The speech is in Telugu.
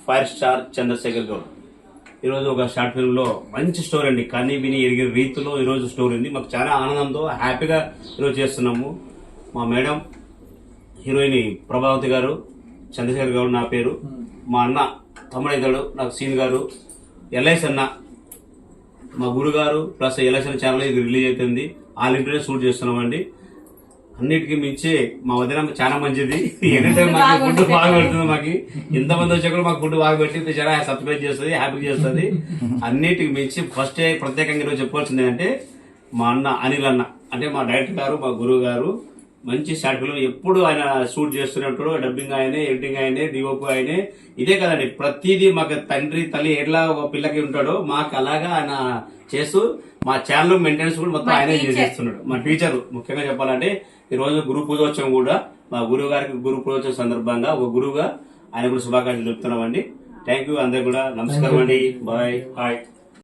Fire star Chandrasekhar Goud. ఈరోజు ఒక షార్ట్ ఫిల్మ్ లో మంచి స్టోరీ అండి, కన్నీ విని ఎరిగిన రీతిలో ఈరోజు స్టోరీ ఉంది. మాకు చాలా ఆనందంతో హ్యాపీగా ఈరోజు చేస్తున్నాము. మా మేడం హీరోయిన్ ప్రభావతి గారు, చంద్రశేఖర్ గౌడ్ నా పేరు, మా అన్న తమ్ముడైతాడు నాకు సీన్ గారు, ఎల్ఐస్ అన్న మా గురుగారు, ప్లస్ ఎల్ఐస్ అన్న ఛానల్ ఇది రిలీజ్ అవుతుంది. ఆల్ ఇంటర్వ్యూ షూట్ చేస్తున్నామండి. అన్నిటికీ మించి మా వదిన చాలా మంచిది. ఎనీ టైం మాకు ఫుడ్ బాగా పెడుతుంది. మాకు ఎంతమంది వచ్చా కూడా మాకు ఫుడ్ బాగా పెట్టి చాలా సబ్స్క్రైబ్ చేస్తుంది, హ్యాపీ చేస్తుంది. అన్నిటికి మించి ఫస్ట్ ప్రత్యేకంగా ఈరోజు చెప్పుకోవాల్సింది అంటే మా అన్న అనిల్ అన్న, అంటే మా డైరెక్టర్ గారు, మా గురువు గారు. మంచి షార్ట్ ఫిల్మ్ ఎప్పుడు ఆయన షూట్ చేస్తున్నప్పుడు డబ్బింగ్ ఆయనే, ఎడిటింగ్ ఆయనే, డిఓపి ఆయనే. ఇదే కదండి ప్రతిదీ మాకు తండ్రి తల్లి ఎట్లా ఒక పిల్లకి ఉంటాడో మాకు అలాగా ఆయన చేస్తూ మా ఛానల్ మెయింటెనెన్స్ కూడా మొత్తం ఆయనే చేసేస్తున్నాడు. మా టీచర్ ముఖ్యంగా చెప్పాలంటే ఈ రోజు గురు పూజోత్సవం కూడా మా గురువు గారికి గురు పూజోత్సవం సందర్భంగా ఒక గురువుగా ఆయన కూడా శుభాకాంక్షలు చెప్తున్నామండి. థ్యాంక్ యూ అందరు కూడా. నమస్కారం అండి. బాయ్. హాయ్.